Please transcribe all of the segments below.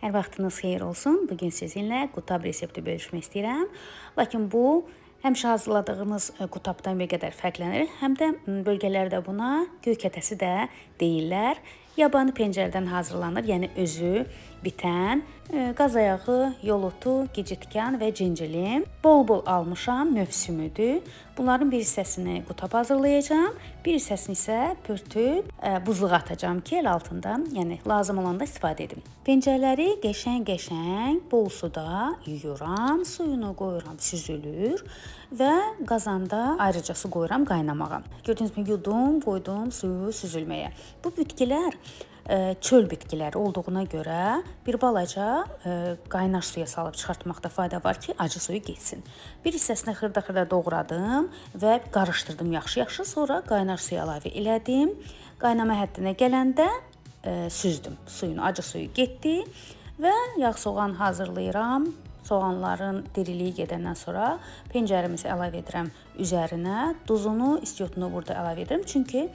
Hər vaxtınız xeyir olsun. Bugün sizinlə qutab resepti bölüşmək istəyirəm. Lakin bu həmişə hazırladığımız qutabdan bir qədər fərqlənir. Həm də bölgələrdə buna göy kətəsi də deyirlər. Yabani pencərdən hazırlanır, yəni özü bitən, qaz ayağı, yolotu, gicitkan və cincili bol-bol almışam, mövsümüdür. Bunların bir hissəsini qutab hazırlayacağam, bir hissəsini isə pörtüb buzluğa atacağım ki, el altında, yəni lazım olanda istifadə edim. Pencərləri qəşəng-qəşəng bol suda yuyuram, suyunu qoyuram, süzülür və qazanda ayrıca su qoyuram qaynamağa. Gördüyünüz kimi yudum, qoydum suyu süzülməyə. Bu bitkilər çöl bitkiləri olduğuna görə bir balaca qaynar suya salıb çıxartmaqda fayda var ki, acı suyu getsin. Bir hissəsini xırda-xırda doğradım və qarışdırdım yaxşı-yaxşı. Sonra qaynar suya əlavə elədim. Qaynama həddinə gələndə süzdüm. Acı suyu getdi və yağ-soğan hazırlayıram. Soğanların diriliyi gedəndən sonra pencərimizi əlavə edirəm üzərinə. Duzunu, istiotunu burada əlavə edirəm. Çünki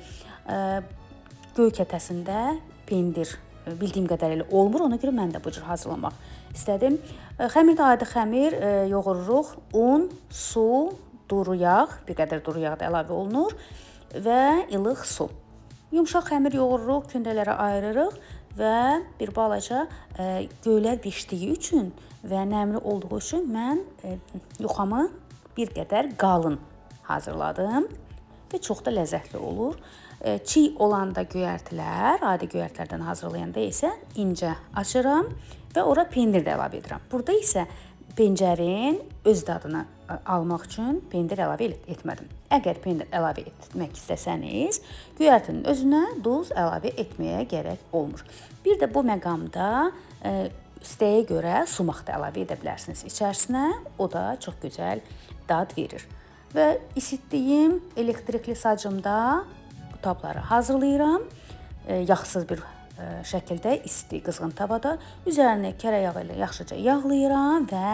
göy kətəsində pendir bildiyim qədərilə olmur. Ona görə mən də bu cür hazırlamaq istədim. Xəmir də adi xəmir yoğururuq. Un, su, duru yağ, bir qədər duru yağ da əlavə olunur və ilıq su. Yumşaq xəmir yoğururuq, kündələrə ayırırıq və bir balaca göylər bişdiyi üçün və nəmli olduğu üçün mən yuxamı bir qədər qalın hazırladım və çox da ləzzətli olur. Çiy olanda göyərtilər, adi göyərtilərdən hazırlayanda isə incə açıram və ora pendir də əlavə edirəm. Burada isə pencərin öz dadını almaq üçün pendir əlavə etmədim. Əgər pendir əlavə etmək istəsəniz, göyərtinin özünə duz əlavə etməyə gərək olmur. Bir də bu məqamda istəyə görə sumaq da əlavə edə bilərsiniz içərisinə. O da çox gözəl dad verir. Və isitdiyim elektrikli sacımda qutabları hazırlayıram. Yağsız bir şəkildə isti qızğın tavada üzərinə kərə yağı ilə yaxşıca yağlayıram və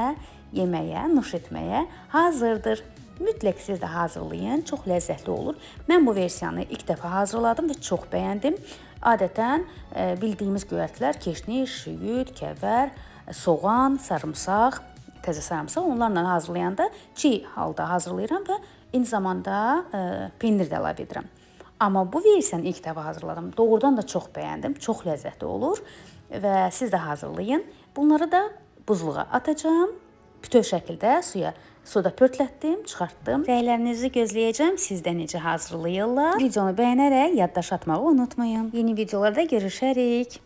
yeməyə, nuş etməyə hazırdır. Mütləq siz də hazırlayın, çox ləzzətli olur. Mən bu versiyanı ilk dəfə hazırladım və çox bəyəndim. Adətən bildiyimiz göyərtilər keşniş, şüyüd, kəvər, soğan, sarımsaq, təzə sarımsaq onlarla hazırlayanda çiy halda hazırlayıram və eyni zamanda pendir də əlavə edirəm. Amma bu versiyanı ilk dəfə hazırladım. Doğrudan da çox bəyəndim, çox ləzzətli olur və siz də hazırlayın. Bunları da buzluğa atacağım. Bütöv şəkildə suda pörtlətdim, çıxartdım. Rəylərinizi gözləyəcəm. Siz də necə hazırlayırlar? Videonu bəyənərək yaddaş atmağı unutmayın. Yeni videolarda görüşərik.